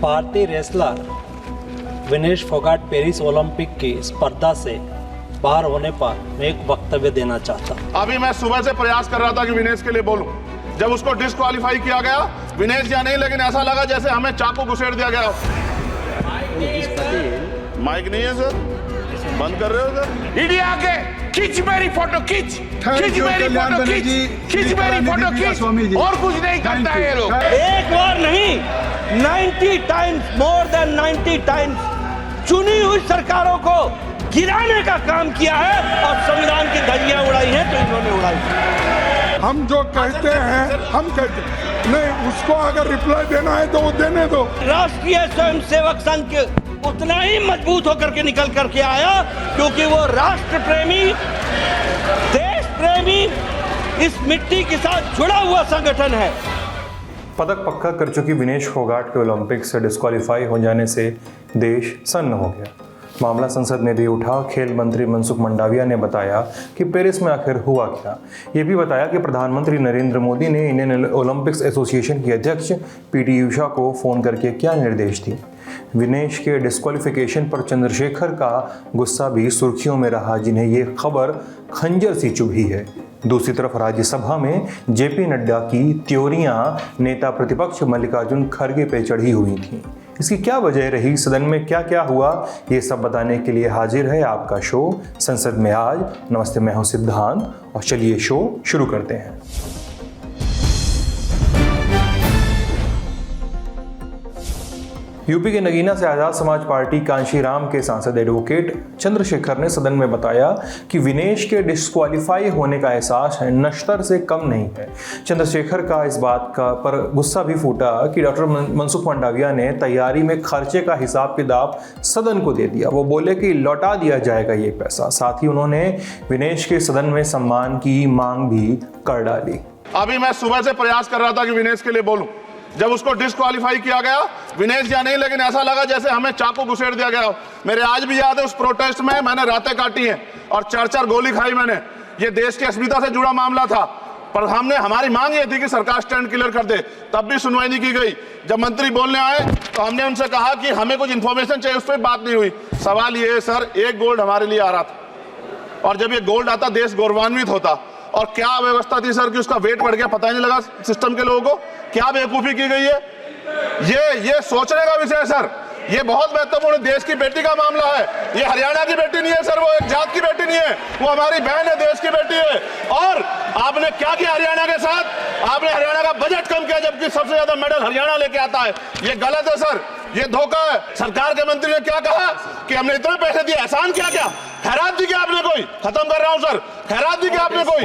भारतीय wrestler Vinesh Phogat Paris Olympic की स्पर्धा से बाहर होने पर मैं एक वक्तव्य देना चाहता हूँ। अभी मैं सुबह से प्रयास कर रहा था कि विनेश के लिए बोलूं। जब उसको डिस्क्वालीफाई किया गया, विनेश या नहीं, लेकिन ऐसा लगा जैसे हमें चाकू घुसेड़ दिया गया। माइक नहीं है सर, बंद कर रहे हो सर? इंडिया आके खींच मेरी फोटो, खींच मेरी फोटो, खींच मेरी फोटो, खींच। और कुछ नहीं करता है ये लोग। एक बार नहीं, 90 टाइम्स, मोर देन 90 टाइम्स चुनी हुई सरकारों को गिराने का काम किया है और संविधान की धज्जियां उड़ाई हैं तो इन्होंने उड़ाई। हम जो कहते हैं हम कहते हैं, नहीं उसको अगर रिप्लाई देना है तो वो देने दो। राष्ट्रीय स्वयंसेवक संघ उतना ही मजबूत होकर के निकल करके आया क्योंकि वो राष्ट्र प्रेमी, देश प्रेमी, इस मिट्टी के साथ जुड़ा हुआ संगठन है। पदक पक्का कर चुकी विनेश फोगाट के ओलंपिक से डिस्क्वालीफाई हो जाने से देश सन्न हो गया। मामला संसद में भी उठा। खेल मंत्री मनसुख मंडाविया ने बताया कि पेरिस में आखिर हुआ क्या। ये भी बताया कि प्रधानमंत्री नरेंद्र मोदी ने इंडियन ओलंपिक्स एसोसिएशन की अध्यक्ष पीटी उषा को फ़ोन करके क्या निर्देश दिए। विनेश के डिस्क्वालिफिकेशन पर चंद्रशेखर का गुस्सा भी सुर्खियों में रहा, जिन्हें ये खबर खंजर सी चुभी है। दूसरी तरफ राज्यसभा में जेपी नड्डा की त्योरियां नेता प्रतिपक्ष मल्लिकार्जुन खड़गे पे चढ़ी हुई थीं। इसकी क्या वजह रही, सदन में क्या क्या हुआ, ये सब बताने के लिए हाजिर है आपका शो संसद में आज। नमस्ते, मैं हूं सिद्धांत और चलिए शो शुरू करते हैं। यूपी के नगीना से आज़ाद समाज पार्टी कांशीराम के सांसद एडवोकेट चंद्रशेखर ने सदन में बताया कि विनेश के डिस्क्वालीफाई होने का एहसास नश्तर से कम नहीं है। चंद्रशेखर का इस बात का पर गुस्सा भी फूटा कि डॉक्टर मनसुख मंडाविया ने तैयारी में खर्चे का हिसाब किताब सदन को दे दिया। वो बोले कि लौटा दिया जाएगा ये पैसा। साथ ही उन्होंने विनेश के सदन में सम्मान की मांग भी कर डाली। अभी मैं सुबह से प्रयास कर रहा था कि विनेश के लिए बोलूं। जब उसको डिस्क्वालीफाई किया गया, विनेश या नहीं, लेकिन ऐसा लगा जैसे हमें चाकू घुसेड़ दिया गया। मेरे आज भी याद है उस प्रोटेस्ट में मैंने रातें काटी हैं और 4-4 गोली खाई मैंने। ये देश की अस्मिता से जुड़ा मामला था, पर हमारी मांग ये थी कि सरकार स्टैंड क्लियर कर दे। तब भी सुनवाई नहीं की गई। जब मंत्री बोलने आए तो हमने उनसे कहा कि हमें कुछ इंफॉर्मेशन चाहिए, उस पर बात नहीं हुई। सवाल ये है सर, एक गोल्ड हमारे लिए आ रहा था और जब ये गोल्ड आता देश गौरवान्वित होता। और क्या व्यवस्था थी सर कि उसका वेट बढ़ गया, पता ही नहीं लगा सिस्टम के लोगों को। क्या बेवकूफी की गई है, ये सोचने का विषय है सर। ये बहुत महत्वपूर्ण देश की बेटी का मामला है। ये हरियाणा की बेटी नहीं है सर, वो एक जात की बेटी नहीं है, वो हमारी बहन है, देश की बेटी है। और आपने क्या किया हरियाणा के साथ? आपने हरियाणा का बजट कम किया, जबकि सबसे ज्यादा मेडल हरियाणा लेके आता है। ये गलत है सर, ये धोखा है। सरकार के मंत्री ने क्या कहा कि हमने इतने पैसे दिए, एहसान क्या खैरात दी क्या आपने कोई? खत्म कर रहा हूं सर, खैरात दी क्या आपने कोई?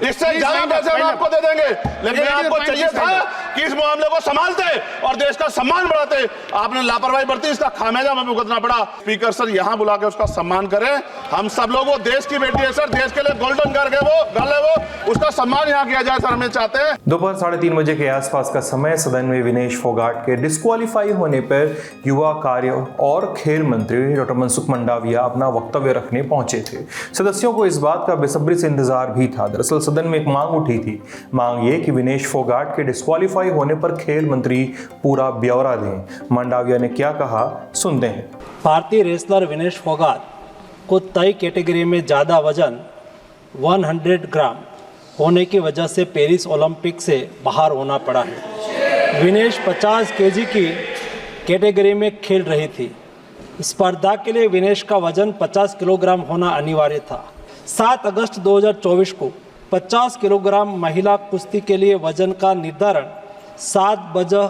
इससे ज्यादा पैसे हम आपको दे देंगे, लेकिन आपको चाहिए था कि इस मामले को संभालते और देश का सम्मान बढ़ाते। आपने लापरवाही बरती, इसका खामियाजा हमें भुगतना पड़ा। स्पीकर सर यहाँ बुला के उसका सम्मान करें। हम सब लोग, वो देश की बेटी है सर, देश के लिए गोल्डन कर गए वो, उसका सम्मान यहाँ किया जाए सर, हमें चाहते हैं। दोपहर 3:30 बजे के आसपास का समय सदन में विनेश फोगाट के डिस्क्वालीफाई होने पर युवा कार्य और खेल मंत्री डॉक्टर मनसुख मंडाविया अपना वक्तव्य रखने पहुंचे थे। सदस्यों को इस बात का बेसब्री से इंतजार भी था। दरअसल सदन में एक मांग उठी थी। मांग ये कि विनेश फोगाट के डिस्क्वालीफाई होने पर खेल मंत्री पूरा ब्यौरा दें। मंडाविया ने क्या कहा, सुनते हैं। भारतीय रेसलर विनेश फोगाट को तय कैटेगरी में ज़्यादा वजन 100 ग्राम होने की वजह से पेरिस ओलंपिक से बाहर होना पड़ा है। विनेश 50 केजी की कैटेगरी में खेल रही थी। स्पर्धा के लिए विनेश का वजन 50 किलोग्राम होना अनिवार्य था। 7 अगस्त 2024 को 50 किलोग्राम महिला कुश्ती के लिए वजन का निर्धारण 7:15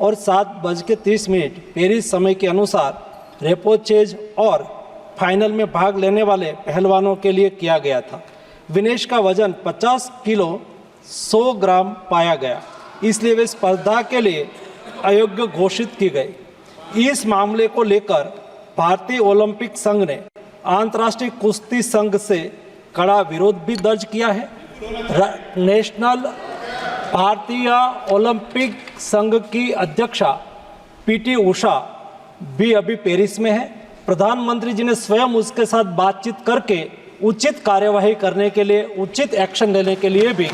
और 7:30 पेरिस समय के अनुसार रेपोचेज और फाइनल में भाग लेने वाले पहलवानों के लिए किया गया था। विनेश का वजन 50 किलो 100 ग्राम पाया गया, इसलिए वे स्पर्धा के लिए अयोग्य घोषित की गई। इस मामले को लेकर भारतीय ओलंपिक संघ ने अंतर्राष्ट्रीय कुश्ती संघ से कड़ा विरोध भी दर्ज किया है। नेशनल भारतीय ओलंपिक संघ की अध्यक्षा पीटी उषा भी अभी पेरिस में है। प्रधानमंत्री जी ने स्वयं उसके साथ बातचीत करके उचित कार्यवाही करने के लिए, उचित एक्शन लेने के लिए भी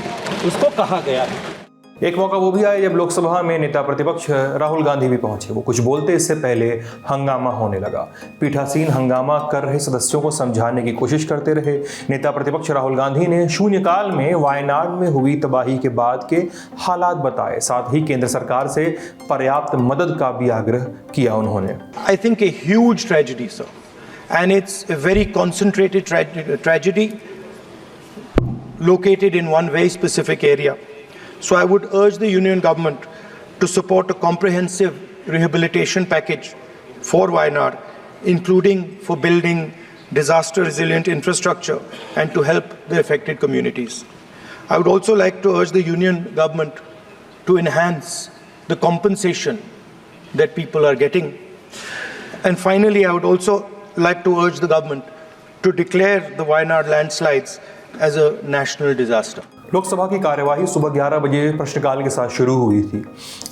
उसको कहा गया है। एक मौका वो भी आया जब लोकसभा में नेता प्रतिपक्ष राहुल गांधी भी पहुंचे। वो कुछ बोलते इससे पहले हंगामा होने लगा। पीठासीन हंगामा कर रहे सदस्यों को समझाने की कोशिश करते रहे। नेता प्रतिपक्ष राहुल गांधी ने शून्यकाल में वायनाड में हुई तबाही के बाद के हालात बताए, साथ ही केंद्र सरकार से पर्याप्त मदद का भी आग्रह किया उन्होंने। I think a huge tragedy, sir, and it's a very concentrated tragedy located in one very specific area. So I would urge the union government to support a comprehensive rehabilitation package for Wayanad, including for building disaster resilient infrastructure and to help the affected communities. I would also like to urge the union government to enhance the compensation that people are getting. And finally, I would also like to urge the government to declare the Wayanad landslides as a national disaster. Lok Sabha की कार्यवाही सुबह 11 बजे प्रश्नकाल के साथ शुरू हुई थी।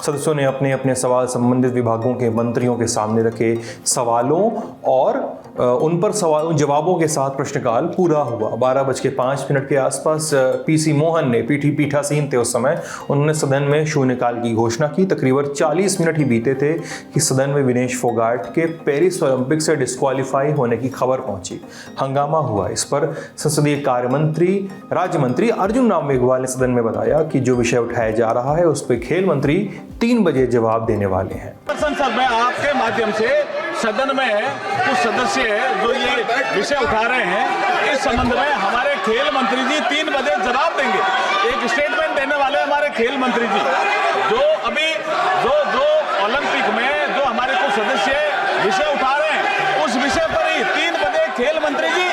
सदस्यों ने अपने अपने सवाल संबंधित विभागों के मंत्रियों के सामने रखे सवालों और उन पर जवाबों के साथ प्रश्नकाल पूरा हुआ। 12:05 के आसपास पीसी मोहन ने पीठासीन थे उस समय, उन्होंने सदन में शून्यकाल की घोषणा की। तकरीबन 40 मिनट ही बीते थे कि सदन में विनेश फोगाट के पेरिस ओलंपिक से डिस्क्वालीफाई होने की खबर पहुंची। हंगामा हुआ। इस पर संसदीय कार्य राज्य मंत्री अर्जुन राम मेघवाल ने सदन में बताया कि जो विषय उठाया जा रहा है उस पर खेल मंत्री 3 बजे जवाब देने वाले हैं। संसद में आपके माध्यम से सदन में कुछ सदस्य जो ये विषय उठा रहे हैं, इस संबंध में हमारे खेल मंत्री जी 3 बजे जवाब देंगे। एक स्टेटमेंट देने वाले हमारे खेल मंत्री जी, जो अभी जो ओलंपिक में जो हमारे कुछ सदस्य विषय उठा रहे हैं, उस विषय पर ही 3 बजे खेल मंत्री जी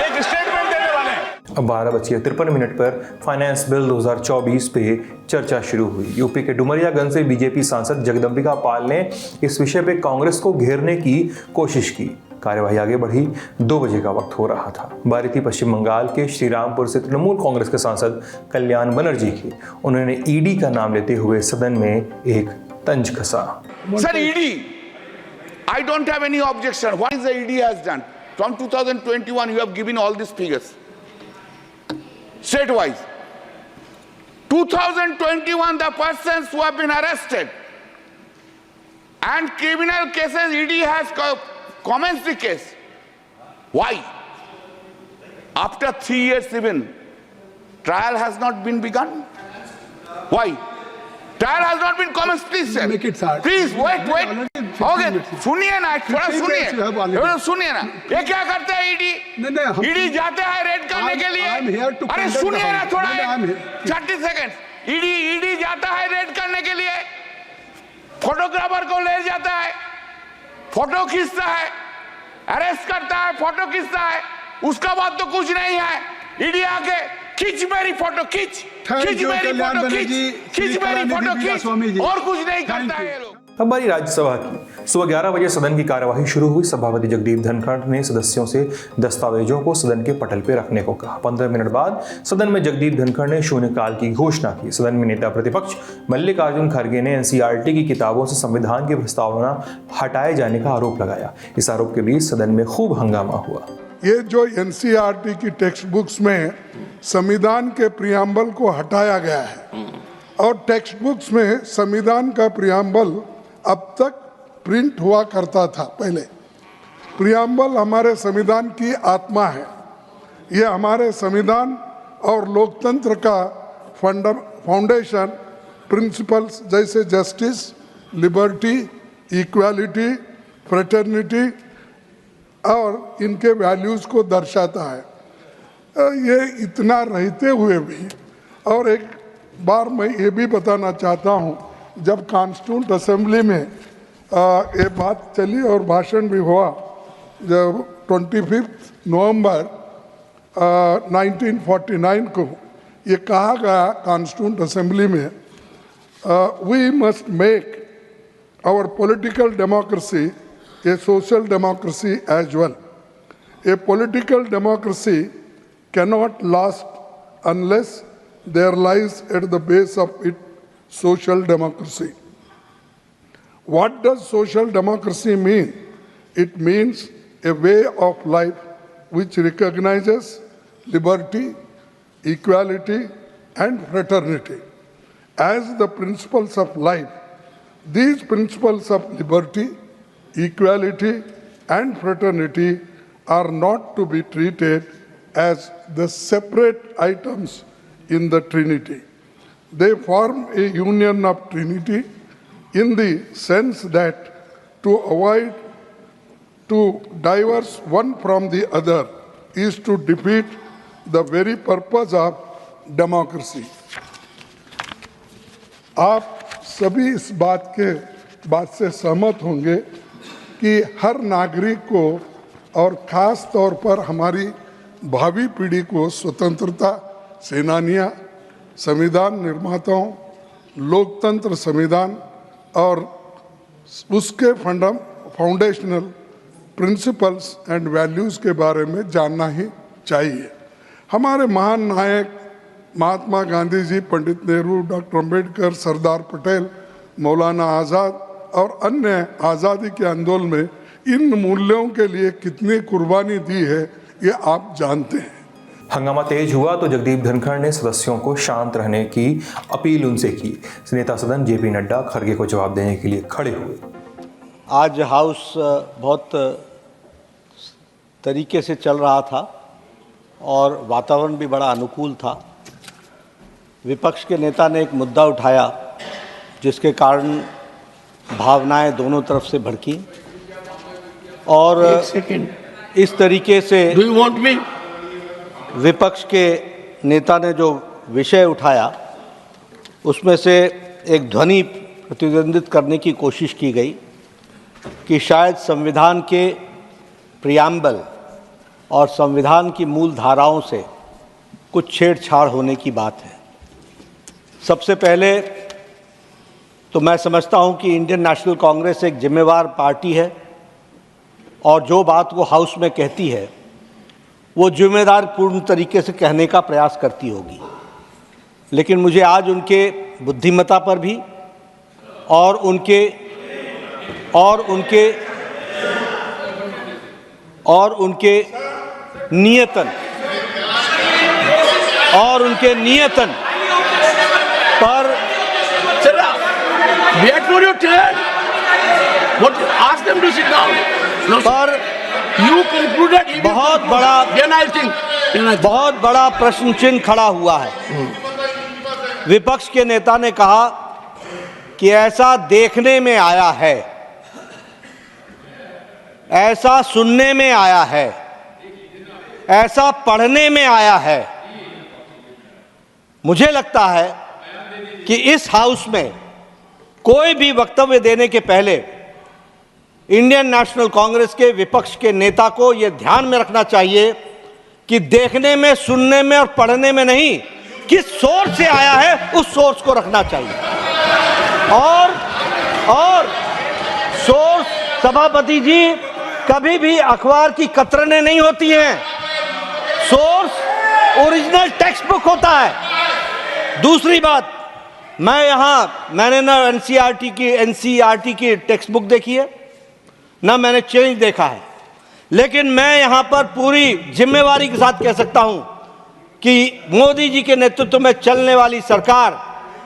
एक स्टेटमेंट देने वाले हैं। अब 12:53 पर फाइनेंस बिल 2024 पे चर्चा शुरू हुई। यूपी के डुमरियागंज से बीजेपी सांसद जगदम्बिका पाल ने इस विषय पे कांग्रेस को घेरने की कोशिश की। कार्यवाही आगे बढ़ी। 2 बजे का वक्त हो रहा था। बारी थी पश्चिम बंगाल के श्रीरामपुर से तृणमूल कांग्रेस के सांसद कल्याण बनर्जी की। उन्होंने ईडी का नाम लेते हुए सदन में एक तंज कसा। Sir, ED, I don't have any objection. What is the ED has done? From 2021, you have given all these figures. State-wise. 2021, the persons who have been arrested and criminal cases, ED has commenced the case. Why? After 3 years even, trial has not been begun. Why? Trial has not been commenced, please sir. Make it start. Please wait. Okay, सुनिए ना, थोड़ा सुनिए ना। ये क्या करते हैं ED? ED जाते हैं रेड करने के लिए। अरे सुनिए ना थोड़ा, 30 सेकंड। ईडी जाता है रेड करने के लिए, फोटोग्राफर को ले जाता है, फोटो खींचता है, अरेस्ट करता है, फोटो खींचता है, उसका बाद तो कुछ नहीं है। ईडी आके खींच मेरी फोटो, खींच मेरी फोटो खींच, और कुछ नहीं करता है ये लोग। अब बारी राज्यसभा की। सुबह 11 बजे सदन की कार्यवाही शुरू हुई। सभापति जगदीप धनखड़ ने सदस्यों से दस्तावेजों को सदन के पटल पर रखने को कहा। 15 मिनट बाद सदन में जगदीप धनखड़ ने शून्यकाल की घोषणा की। सदन में नेता प्रतिपक्ष मल्लिकार्जुन खड़गे ने एनसीईआरटी की किताबों से संविधान की प्रस्तावना हटाए जाने का आरोप लगाया। इस आरोप के बीच सदन में खूब हंगामा हुआ। ये जो एनसीईआरटी की टेक्स्ट बुक्स में संविधान के प्रियम्बल को हटाया गया है और टेक्स्ट बुक्स में संविधान का प्रियम्बल अब तक प्रिंट हुआ करता था। पहले प्रियम्बल हमारे संविधान की आत्मा है। ये हमारे संविधान और लोकतंत्र का फाउंडेशन प्रिंसिपल्स जैसे जस्टिस, लिबर्टी, इक्वालिटी, फ्रेटर्निटी और इनके वैल्यूज़ को दर्शाता है। ये इतना रहते हुए भी, और एक बार मैं ये भी बताना चाहता हूँ, जब कॉन्स्टिट्यूंट असेंबली में ये बात चली और भाषण भी हुआ, जब 25 नवंबर 1949 को ये कहा गया कॉन्स्टिट्यूंट असेंबली में, we must make our political democracy a social democracy as well. A political democracy cannot last unless there lies at the base of it social democracy. What does social democracy mean? It means a way of life which recognizes liberty, equality, and fraternity. as the principles of life. These principles of liberty, equality, and fraternity are not to be treated as the separate items in the Trinity. They form a union of Trinity in the sense that to avoid to diverge one from the other is to defeat the very purpose of democracy. आप सभी इस बात से सहमत होंगे कि हर नागरिक को और ख़ास तौर पर हमारी भावी पीढ़ी को स्वतंत्रता सेनानियां, संविधान निर्माताओं, लोकतंत्र संविधान और उसके फाउंडेशनल प्रिंसिपल्स एंड वैल्यूज़ के बारे में जानना ही चाहिए। हमारे महान नायक महात्मा गांधी जी, पंडित नेहरू, डॉक्टर अंबेडकर, सरदार पटेल, मौलाना आज़ाद और अन्य आज़ादी के आंदोलन में इन मूल्यों के लिए कितनी कुर्बानी दी है ये आप जानते हैं। हंगामा तेज हुआ तो जगदीप धनखड़ ने सदस्यों को शांत रहने की अपील उनसे की। नेता सदन जेपी नड्डा खड़गे को जवाब देने के लिए खड़े हुए। आज हाउस बहुत तरीके से चल रहा था और वातावरण भी बड़ा अनुकूल था। विपक्ष के नेता ने एक मुद्दा उठाया जिसके कारण भावनाएं दोनों तरफ से भड़की और इस तरीके से विपक्ष के नेता ने जो विषय उठाया उसमें से एक ध्वनि प्रतिद्वंदित करने की कोशिश की गई कि शायद संविधान के प्रियम्बल और संविधान की मूल धाराओं से कुछ छेड़छाड़ होने की बात है। सबसे पहले तो मैं समझता हूं कि इंडियन नेशनल कांग्रेस एक जिम्मेवार पार्टी है और जो बात वो हाउस में कहती है वो जिम्मेदार पूर्ण तरीके से कहने का प्रयास करती होगी। लेकिन मुझे आज उनके बुद्धिमत्ता पर भी और उनके नियतन पर Wait for your turn. What? Ask them to sit down. No, पर you concluded. बहुत बड़ा प्रश्न चिन्ह खड़ा हुआ है। विपक्ष के नेता ने कहा कि ऐसा देखने में आया है, ऐसा सुनने में आया है, ऐसा पढ़ने में आया है। मुझे लगता है कि इस हाउस में कोई भी वक्तव्य देने के पहले इंडियन नेशनल कांग्रेस के विपक्ष के नेता को यह ध्यान में रखना चाहिए कि देखने में, सुनने में और पढ़ने में नहीं, किस सोर्स से आया है उस सोर्स को रखना चाहिए। और सोर्स, सभापति जी, कभी भी अखबार की कतरनें नहीं होती हैं। सोर्स ओरिजिनल टेक्स्ट बुक होता है। दूसरी बात, मैंने ना एनसीईआरटी की टेक्स्ट बुक देखी है, ना मैंने चेंज देखा है, लेकिन मैं यहां पर पूरी जिम्मेवारी के साथ कह सकता हूं कि मोदी जी के नेतृत्व में चलने वाली सरकार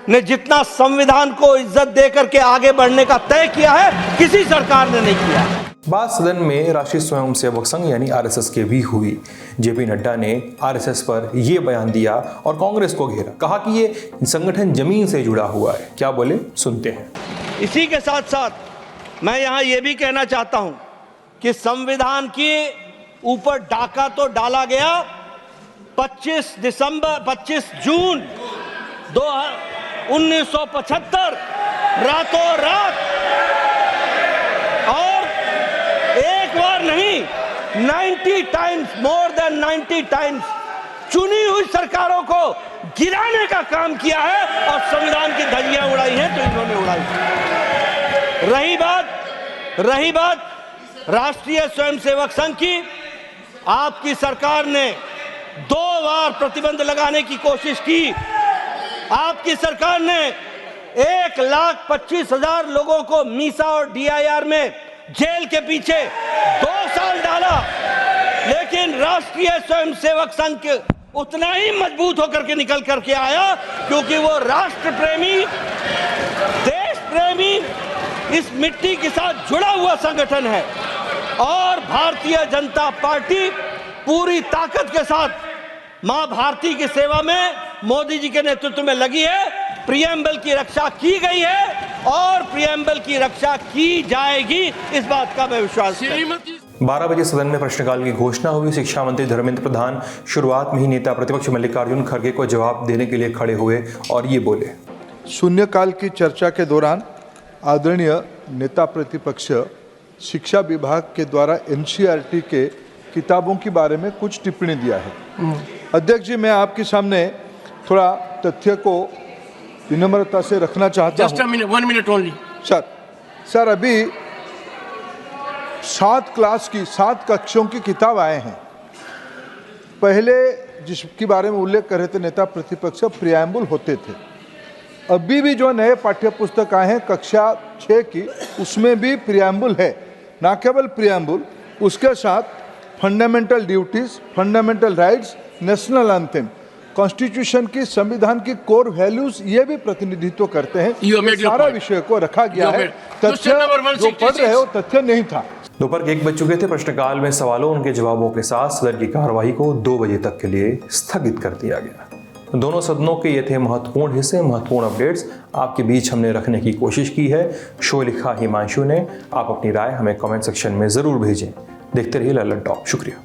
ने जितना संविधान को इज्जत देकर के आगे बढ़ने का तय किया है, किसी सरकार ने नहीं किया। बात सदन में राष्ट्रीय स्वयंसेवक संघ यानी आरएसएस के भी हुई। जेपी नड्डा ने आरएसएस पर यह बयान दिया और कांग्रेस को घेरा, कहा कि ये संगठन जमीन से जुड़ा हुआ है। क्या बोले, सुनते हैं। इसी के साथ साथ मैं यहां यह भी कहना चाहता हूं कि संविधान के ऊपर डाका तो डाला गया 25 जून 1975 रातों रात, और एक बार नहीं 90 टाइम्स, मोर देन 90 टाइम्स चुनी हुई सरकारों को गिराने का काम किया है और संविधान की धज्जियां उड़ाई हैं तो इन्होंने उड़ाई। रही बात राष्ट्रीय स्वयंसेवक संघ की, आपकी सरकार ने 2 बार प्रतिबंध लगाने की कोशिश की। आपकी सरकार ने 1,25,000 लोगों को मीसा और डीआईआर में जेल के पीछे 2 साल डाला, लेकिन राष्ट्रीय स्वयंसेवक संघ के उतना ही मजबूत होकर के निकल करके आया, क्योंकि वो राष्ट्र प्रेमी, देश प्रेमी, इस मिट्टी के साथ जुड़ा हुआ संगठन है। और भारतीय जनता पार्टी पूरी ताकत के साथ मां भारती की सेवा में मोदी जी के नेतृत्व में लगी है। प्रियम्बल की रक्षा की गई है और प्रियम्बल की रक्षा की जाएगी, इस बात का मैं विश्वास करता हूं। 12 बजे सदन में प्रश्नकाल की घोषणा हुई। शिक्षा मंत्री धर्मेंद्र प्रधान शुरुआत में ही नेता प्रतिपक्ष मल्लिकार्जुन खड़गे को जवाब देने के लिए खड़े हुए और ये बोले। शून्यकाल की चर्चा के दौरान आदरणीय नेता प्रतिपक्ष शिक्षा विभाग के द्वारा एनसीईआरटी के किताबों के बारे में कुछ टिप्पणी दिया है। अध्यक्ष जी, मैं आपके सामने थोड़ा तथ्य को विनम्रता से रखना चाहता हूं। Just a minute, 1 minute only. Sir अभी 7 क्लास की 7 कक्षों की किताब आए हैं। पहले जिसके बारे में उल्लेख कर रहे थे नेता प्रतिपक्ष, प्रियम्बल होते थे। अभी भी जो नए पाठ्य पुस्तक आए हैं कक्षा 6 की, उसमें भी प्रियम्बल है। ना केवल प्रियम्बल, उसके साथ fundamental duties, fundamental rights, national anthem, constitution की, संविधान की कोर वैल्यूज, ये भी प्रतिनिधित्व करते हैं। ये सारा विषय को रखा गया है। तथ्य जो पढ़ रहे हो तथ्य नहीं था। दोपहर के 1 बज चुके थे। प्रश्नकाल में सवालों उनके जवाबों के साथ सदन की कार्यवाही को 2 बजे तक के लिए स्थगित कर दिया गया। दोनों सदनों के ये थे महत्वपूर्ण हिस्से, महत्वपूर्ण अपडेट्स आपके बीच हमने रखने की कोशिश की है। शो लिखा हिमांशु ने। आप अपनी राय हमें कमेंट सेक्शन में जरूर भेजें। देखते रहिए लल्लन टॉप। शुक्रिया।